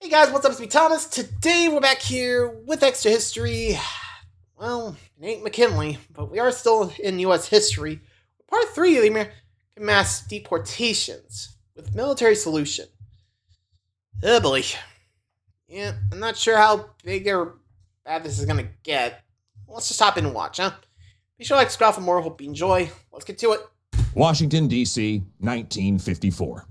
Hey guys, what's up? It's me, Thomas. Today we're back here with extra history. Well, it ain't McKinley, but we are still in U.S. history. Part 3 of the American Mass Deportations with military solution. Oh boy. Yeah, I'm not sure how big or bad this is gonna get. Let's just hop in and watch, huh? Be sure to like, subscribe for more. Hope you enjoy. Let's get to it. Washington, D.C., 1954.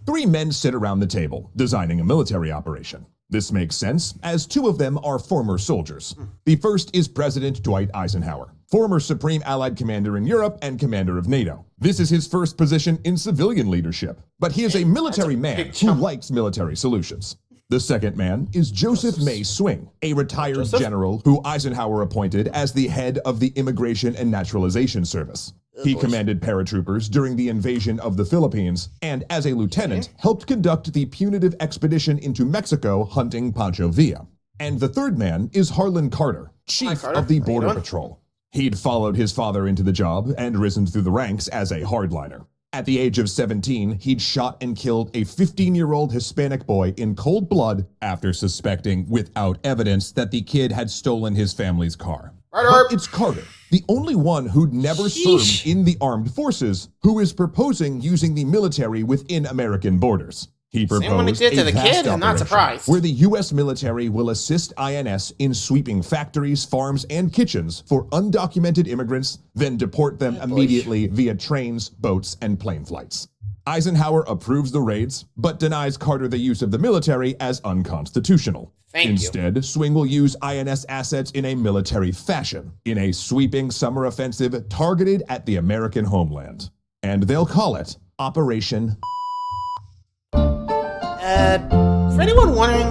Three men sit around the table, designing a military operation. This makes sense, as two of them are former soldiers. The first is President Dwight Eisenhower, former Supreme Allied Commander in Europe and Commander of NATO. This is his first position in civilian leadership, but he is a military man who likes military solutions. The second man is Joseph May Swing, a retired general who Eisenhower appointed as the head of the Immigration and Naturalization Service. He commanded paratroopers during the invasion of the Philippines, and as a lieutenant, helped conduct the punitive expedition into Mexico hunting Pancho Villa. And the third man is Harlan Carter, chief of the Border Patrol. He'd followed his father into the job and risen through the ranks as a hardliner. At the age of 17, he'd shot and killed a 15-year-old Hispanic boy in cold blood after suspecting, without evidence, that the kid had stolen his family's car. But it's Carter, the only one who'd never served in the armed forces, who is proposing using the military within American borders. He proposed a vast operation where the U.S. military will assist INS in sweeping factories, farms, and kitchens for undocumented immigrants, then deport them immediately via trains, boats, and plane flights. Eisenhower approves the raids, but denies Carter the use of the military as unconstitutional. Instead, Swing will use INS assets in a military fashion, in a sweeping summer offensive targeted at the American homeland. And they'll call it Operation. For anyone wondering,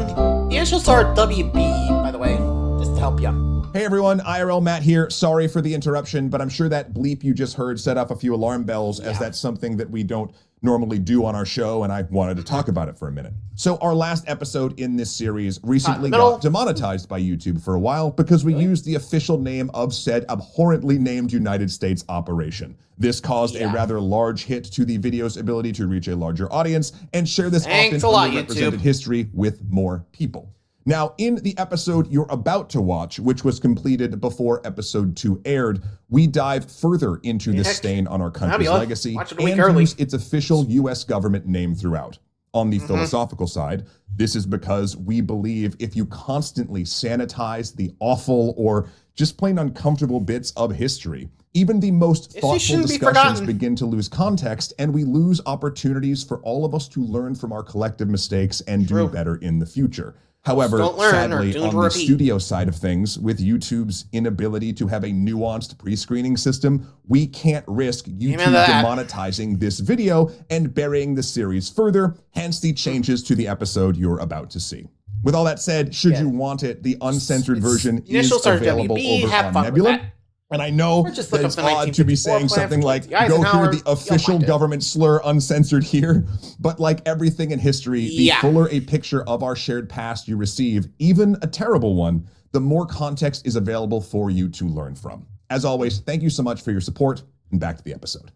the initials are WB, by the way, just to help you. Hey everyone, IRL Matt here. Sorry for the interruption, but I'm sure that bleep you just heard set off a few alarm bells, as that's something that we don't normally do on our show, and I wanted to talk about it for a minute. So our last episode in this series recently got demonetized by YouTube for a while because we used the official name of said abhorrently named United States operation. This caused a rather large hit to the video's ability to reach a larger audience and share this often underrepresented history with more people. Now, in the episode you're about to watch, which was completed before episode 2 aired, we dive further into the stain on our country's legacy and use its official U.S. government name throughout. On the philosophical side, this is because we believe if you constantly sanitize the awful or just plain uncomfortable bits of history, even the most thoughtful discussions begin to lose context, and we lose opportunities for all of us to learn from our collective mistakes and do better in the future. However, sadly, on the studio side of things, with YouTube's inability to have a nuanced pre-screening system, we can't risk YouTube demonetizing this video and burying the series further, hence the changes to the episode you're about to see. With all that said, should you want it, the uncensored version is available over on Nebula. And I know that it's odd to be saying something like, go hear the official government slur uncensored here, but like everything in history, the fuller a picture of our shared past you receive, even a terrible one, the more context is available for you to learn from. As always, thank you so much for your support, and back to the episode.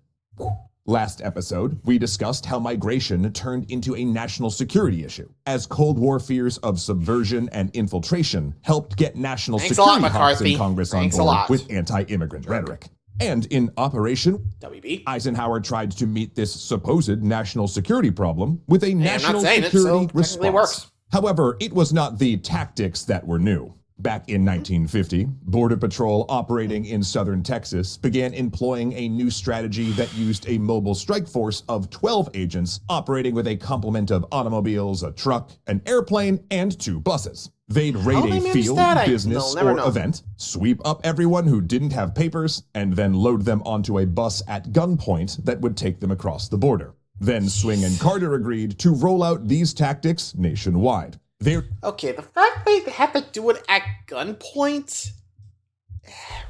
Last episode, we discussed how migration turned into a national security issue, as Cold War fears of subversion and infiltration helped get national security hawks in Congress on board with anti-immigrant rhetoric. And in Operation WB, Eisenhower tried to meet this supposed national security problem with a national security response. However, it was not the tactics that were new. Back in 1950, Border Patrol operating in southern Texas began employing a new strategy that used a mobile strike force of 12 agents operating with a complement of automobiles, a truck, an airplane, and 2 buses. They'd raid a field, business, or event, sweep up everyone who didn't have papers, and then load them onto a bus at gunpoint that would take them across the border. Then Swing and Carter agreed to roll out these tactics nationwide. Okay, the fact they have to do it at gunpoint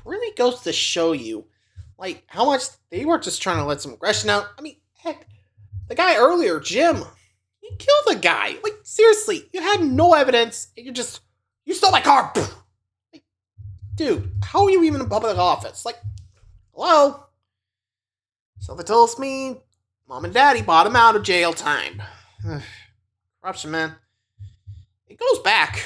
really goes to show you, like, how much they were just trying to let some aggression out. I mean, heck, the guy earlier, Jim, he killed a guy. Like, seriously, you had no evidence, and you stole my car. Like, dude, how are you even in public office? Like, hello? So they tells me Mom and Daddy bought him out of jail time. Corruption, man. it goes back.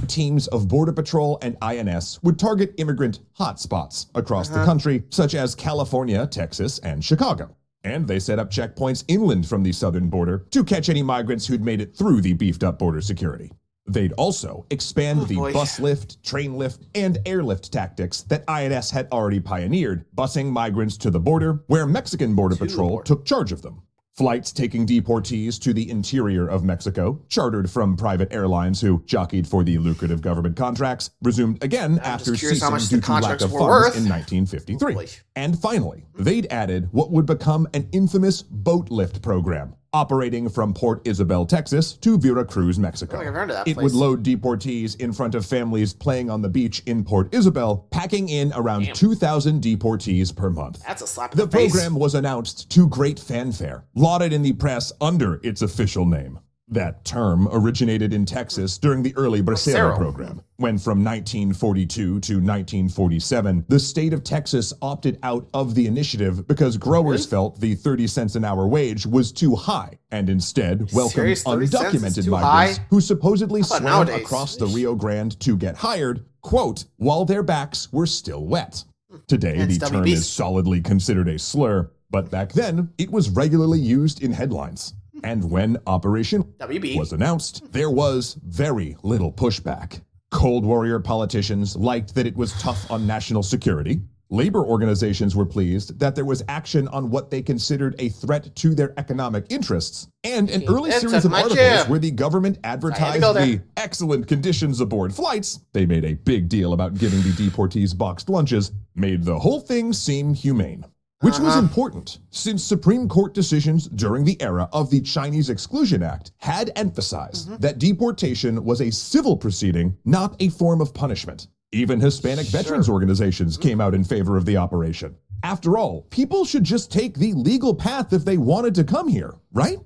Teams of Border Patrol and INS would target immigrant hotspots across the country, such as California, Texas, and Chicago. And they set up checkpoints inland from the southern border to catch any migrants who'd made it through the beefed-up border security. They'd also expand the bus lift, train lift, and airlift tactics that INS had already pioneered, busing migrants to the border, where Mexican Border Patrol took charge of them. Flights taking deportees to the interior of Mexico, chartered from private airlines who jockeyed for the lucrative government contracts, resumed again after ceasing due to lack of funds in 1953. And finally, they'd added what would become an infamous boat lift program, operating from Port Isabel, Texas to Veracruz, Mexico. It would load deportees in front of families playing on the beach in Port Isabel, packing in around 2,000 deportees per month. That's a slap in the face. The program was announced to great fanfare, lauded in the press under its official name. That term originated in Texas during the early Bracero program, when from 1942 to 1947, the state of Texas opted out of the initiative because growers felt the 30 cents an hour wage was too high, and instead welcomed undocumented migrants who supposedly swam across the Rio Grande to get hired, quote, while their backs were still wet. Today, the term is solidly considered a slur, but back then, it was regularly used in headlines. And when Operation WB was announced, there was very little pushback. Cold Warrior politicians liked that it was tough on national security. Labor organizations were pleased that there was action on what they considered a threat to their economic interests. And an early series of articles where the government advertised the excellent conditions aboard flights, they made a big deal about giving the deportees boxed lunches, made the whole thing seem humane. Which was important, since Supreme Court decisions during the era of the Chinese Exclusion Act had emphasized that deportation was a civil proceeding, not a form of punishment. Even Hispanic veterans organizations came out in favor of the operation. After all, people should just take the legal path if they wanted to come here, right?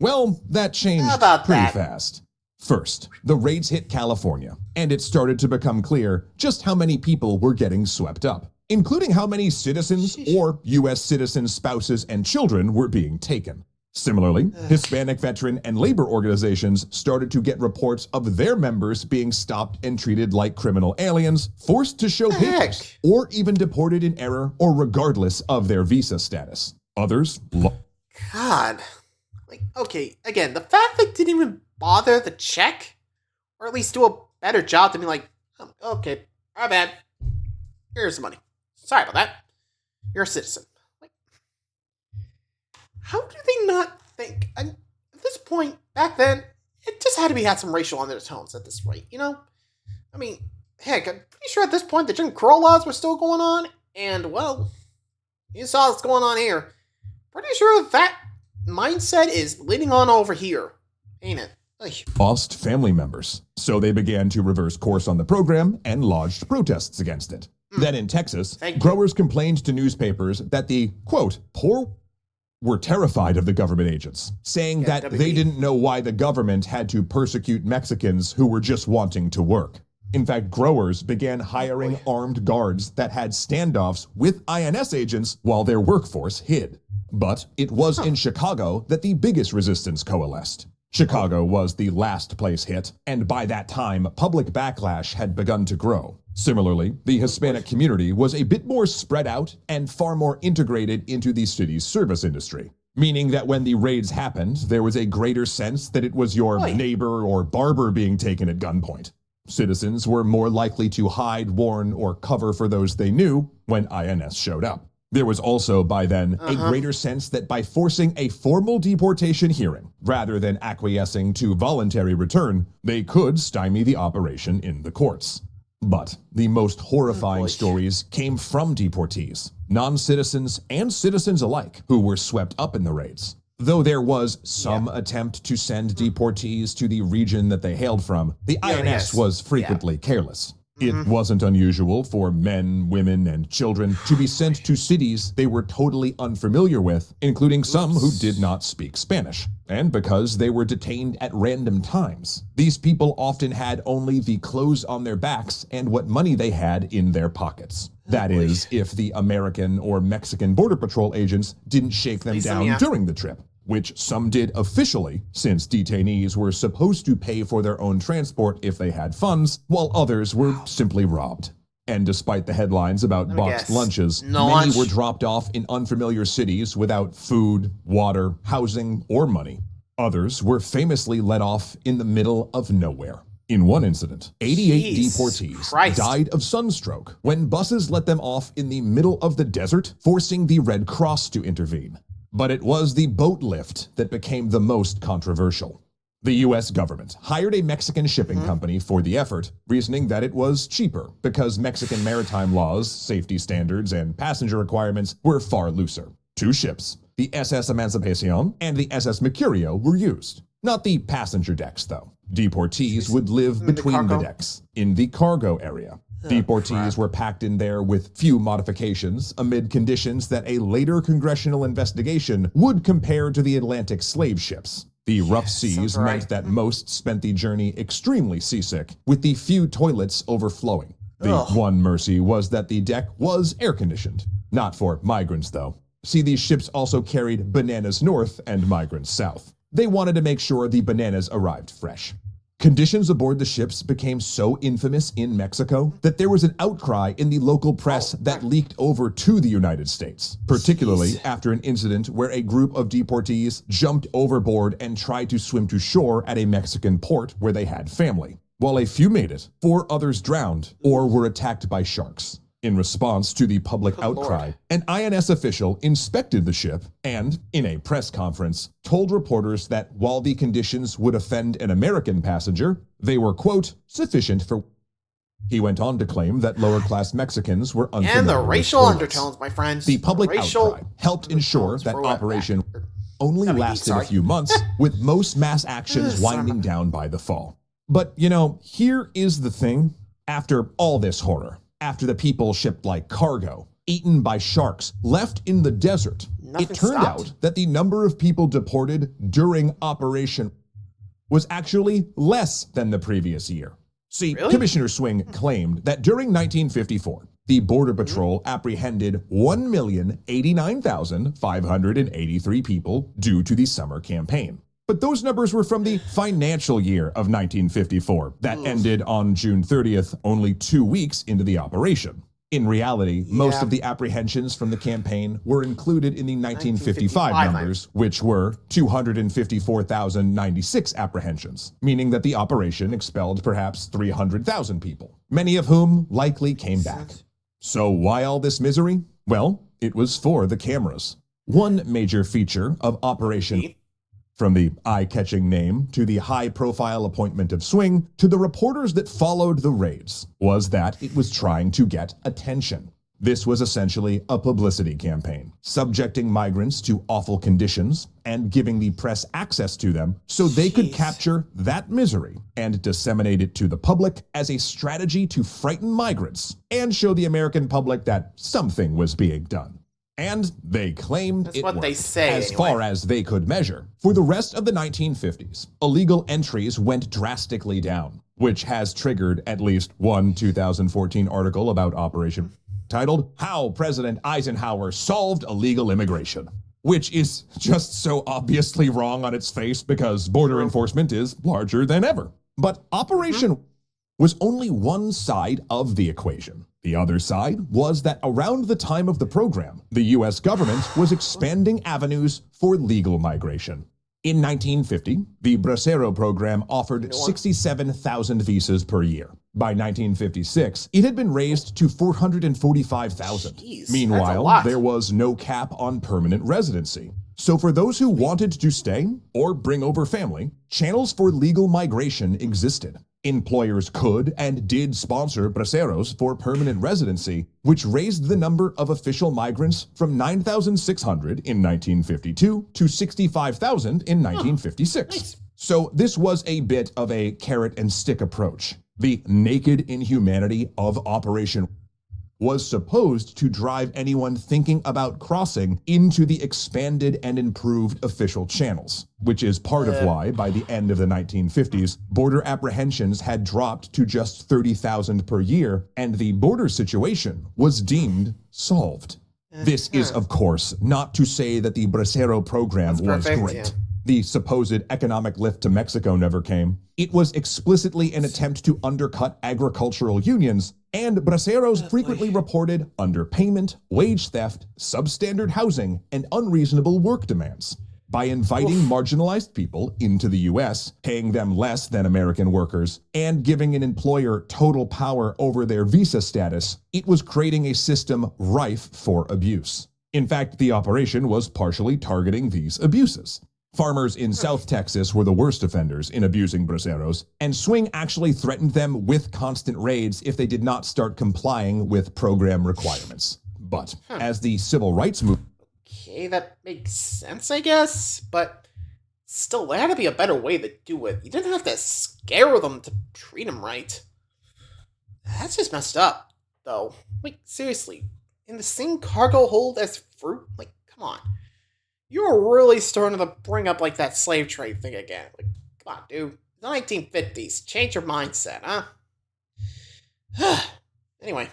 Well, that changed pretty fast. First, the raids hit California, and it started to become clear just how many people were getting swept up, including how many citizens or U.S. citizens' spouses and children were being taken. Similarly, Hispanic veteran and labor organizations started to get reports of their members being stopped and treated like criminal aliens, forced to show papers, or even deported in error or regardless of their visa status. Others God. Like, okay, again, the fact they didn't even bother to check, or at least do a better job to be like, okay, our bad, here's the money. Sorry about that. You're a citizen. Like, how do they not think? And at this point, back then, it just had to be had some racial undertones at this rate, you know? I mean, heck, I'm pretty sure at this point the Jim Crow laws were still going on, and, well, you saw what's going on here. Pretty sure that mindset is leading on over here, ain't it? Lost family members, so they began to reverse course on the program and lodged protests against it. Then in Texas, growers complained to newspapers that the, quote, poor were terrified of the government agents, saying that they didn't know why the government had to persecute Mexicans who were just wanting to work. In fact, growers began hiring armed guards that had standoffs with INS agents while their workforce hid. But it was in Chicago that the biggest resistance coalesced. Chicago was the last place hit, and by that time, public backlash had begun to grow. Similarly, the Hispanic community was a bit more spread out and far more integrated into the city's service industry, meaning that when the raids happened, there was a greater sense that it was your neighbor or barber being taken at gunpoint. Citizens were more likely to hide, warn, or cover for those they knew when INS showed up. There was also, by then, a greater sense that by forcing a formal deportation hearing, rather than acquiescing to voluntary return, they could stymie the operation in the courts. But the most horrifying stories came from deportees, non-citizens and citizens alike, who were swept up in the raids. Though there was some attempt to send deportees to the region that they hailed from, the INS was frequently careless. It wasn't unusual for men, women, and children to be sent to cities they were totally unfamiliar with, including some who did not speak Spanish. And because they were detained at random times, these people often had only the clothes on their backs and what money they had in their pockets. That is, if the American or Mexican Border Patrol agents didn't shake them down during the trip, which some did officially, since detainees were supposed to pay for their own transport if they had funds, while others were simply robbed. And despite the headlines about boxed lunches, many were dropped off in unfamiliar cities without food, water, housing, or money. Others were famously let off in the middle of nowhere. In one incident, 88 deportees died of sunstroke when buses let them off in the middle of the desert, forcing the Red Cross to intervene. But it was the boat lift that became the most controversial. The US government hired a Mexican shipping company for the effort, reasoning that it was cheaper because Mexican maritime laws, safety standards, and passenger requirements were far looser. 2 ships, the SS Emancipacion and the SS Mercurio, were used. Not the passenger decks, though. Deportees would live between the decks, in the cargo area. Deportees were packed in there with few modifications amid conditions that a later congressional investigation would compare to the Atlantic slave ships. The rough seas meant that most spent the journey extremely seasick, with the few toilets overflowing. The one mercy was that the deck was air-conditioned. Not for migrants, though. See, these ships also carried bananas north and migrants south. They wanted to make sure the bananas arrived fresh. Conditions aboard the ships became so infamous in Mexico that there was an outcry in the local press that leaked over to the United States, particularly after an incident where a group of deportees jumped overboard and tried to swim to shore at a Mexican port where they had family. While a few made it, 4 others drowned or were attacked by sharks. In response to the public outcry, an INS official inspected the ship and, in a press conference, told reporters that while the conditions would offend an American passenger, they were, quote, sufficient for... He went on to claim that lower-class Mexicans were unfamiliar and the racial with undertones, my friends. The public outcry helped ensure that Operation only lasted a few months, with most mass actions winding down by the fall. But, you know, here is the thing. After all this horror, after the people shipped like cargo, eaten by sharks, left in the desert, it turned out that the number of people deported during Operation was actually less than the previous year. See, Commissioner Swing claimed that during 1954, the Border Patrol apprehended 1,089,583 people due to the summer campaign. But those numbers were from the financial year of 1954 that ended on June 30th, only 2 weeks into the operation. In reality, most of the apprehensions from the campaign were included in the 1955 numbers, which were 254,096 apprehensions, meaning that the operation expelled perhaps 300,000 people, many of whom likely came back. So why all this misery? Well, it was for the cameras. One major feature of Operation, from the eye-catching name to the high-profile appointment of Swing to the reporters that followed the raids, was that it was trying to get attention. This was essentially a publicity campaign, subjecting migrants to awful conditions and giving the press access to them so they could capture that misery and disseminate it to the public as a strategy to frighten migrants and show the American public that something was being done. And they claimed it worked, as far as they could measure. For the rest of the 1950s, illegal entries went drastically down, which has triggered at least one 2014 article about Operation titled, "How President Eisenhower Solved Illegal Immigration," which is just so obviously wrong on its face because border enforcement is larger than ever. But Operation was only one side of the equation. The other side was that around the time of the program, the US government was expanding avenues for legal migration. In 1950, the Bracero program offered 67,000 visas per year. By 1956, it had been raised to 445,000. Meanwhile, there was no cap on permanent residency. So for those who wanted to stay or bring over family, channels for legal migration existed. Employers could and did sponsor braceros for permanent residency, which raised the number of official migrants from 9,600 in 1952 to 65,000 in 1956. So this was a bit of a carrot and stick approach. The naked inhumanity of Operation was supposed to drive anyone thinking about crossing into the expanded and improved official channels, which is part of why, by the end of the 1950s, border apprehensions had dropped to just 30,000 per year, and the border situation was deemed solved. This is, of course, not to say that the Bracero program was great. Yeah. The supposed economic lift to Mexico never came. It was explicitly an attempt to undercut agricultural unions, and Braceros frequently reported underpayment, wage theft, substandard housing, and unreasonable work demands. By inviting marginalized people into the U.S., paying them less than American workers, and giving an employer total power over their visa status, it was creating a system rife for abuse. In fact, the operation was partially targeting these abuses. Farmers in South Texas were the worst offenders in abusing braceros, and Swing actually threatened them with constant raids if they did not start complying with program requirements. But as the civil rights movement... Okay, that makes sense, I guess, but still, there had to be a better way to do it. You didn't have to scare them to treat them right. That's just messed up, though. Like, seriously, in the same cargo hold as fruit? Like, come on. You're really starting to bring up, like, that slave trade thing again. Like, come on, dude. The 1950s. Change your mindset, huh? Anyway.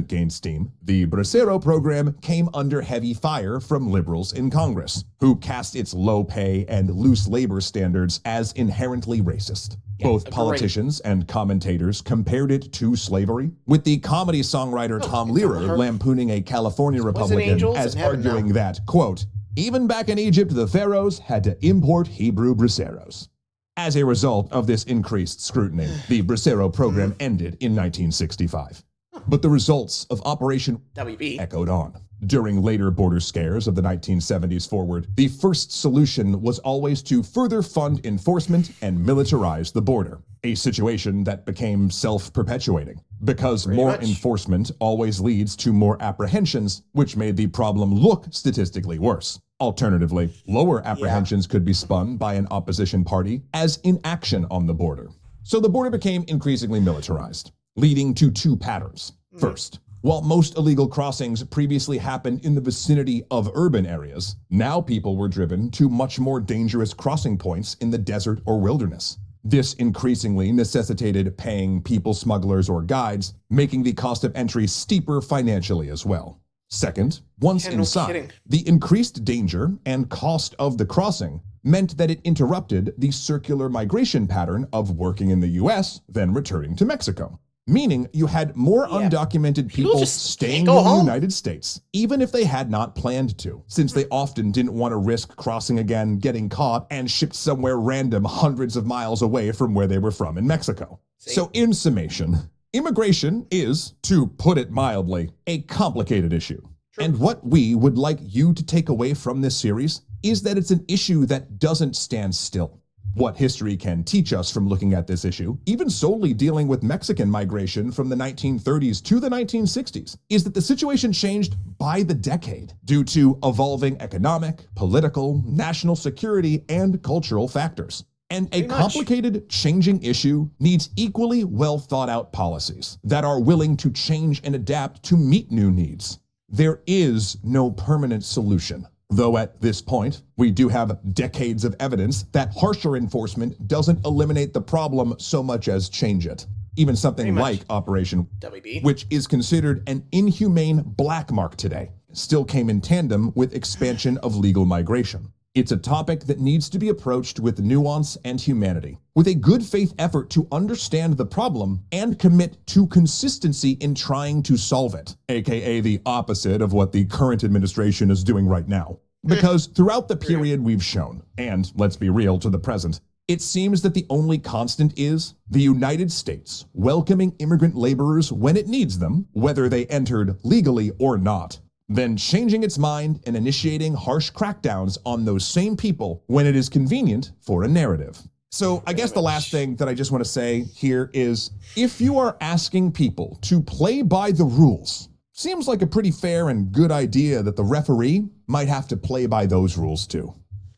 Gained steam, the Bracero program came under heavy fire from liberals in Congress, who cast its low pay and loose labor standards as inherently racist. Both politicians and commentators compared it to slavery, with the comedy songwriter Tom Lehrer lampooning a California Republican as arguing that, quote, even back in Egypt, the pharaohs had to import Hebrew braceros. As a result of this increased scrutiny, the Bracero program ended in 1965. But the results of Operation WB echoed on. During later border scares of the 1970s forward, the first solution was always to further fund enforcement and militarize the border, a situation that became self-perpetuating, because more enforcement always leads to more apprehensions, which made the problem look statistically worse. Alternatively, lower apprehensions could be spun by an opposition party as inaction on the border. So the border became increasingly militarized, leading to two patterns. First, while most illegal crossings previously happened in the vicinity of urban areas, now people were driven to much more dangerous crossing points in the desert or wilderness. This increasingly necessitated paying people smugglers or guides, making the cost of entry steeper financially as well. Second, once inside, the increased danger and cost of the crossing meant that it interrupted the circular migration pattern of working in the US, then returning to Mexico. Meaning you had more undocumented people staying in the United States, even if they had not planned to, since they often didn't want to risk crossing again, getting caught, and shipped somewhere random hundreds of miles away from where they were from in Mexico. So in summation, immigration is, to put it mildly, a complicated issue. And what we would like you to take away from this series is that it's an issue that doesn't stand still. What history can teach us from looking at this issue, even solely dealing with Mexican migration from the 1930s to the 1960s, is that the situation changed by the decade due to evolving economic, political, national security, and cultural factors. And a complicated, changing issue needs equally well thought out policies that are willing to change and adapt to meet new needs. There is no permanent solution. Though at this point, we do have decades of evidence that harsher enforcement doesn't eliminate the problem so much as change it. Even something like Operation WB, which is considered an inhumane black mark today, still came in tandem with expansion of legal migration. It's a topic that needs to be approached with nuance and humanity, with a good faith effort to understand the problem and commit to consistency in trying to solve it, aka the opposite of what the current administration is doing right now. Because throughout the period we've shown, and let's be real to the present, it seems that the only constant is the United States welcoming immigrant laborers when it needs them, whether they entered legally or not, then changing its mind and initiating harsh crackdowns on those same people when it is convenient for a narrative. So I guess the last thing that I just want to say here is, if you are asking people to play by the rules, seems like a pretty fair and good idea that the referee might have to play by those rules too.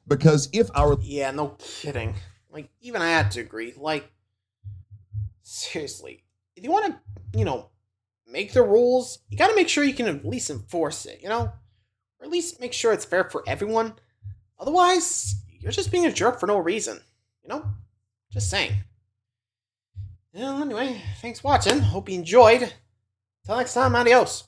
Because if our... Yeah, no kidding. Like, even I had to agree. Like, seriously, if you want to, make the rules, you gotta make sure you can at least enforce it, or at least make sure it's fair for everyone. Otherwise, you're just being a jerk for no reason, Just saying. Well, anyway, thanks for watching. Hope you enjoyed. Till next time, adios.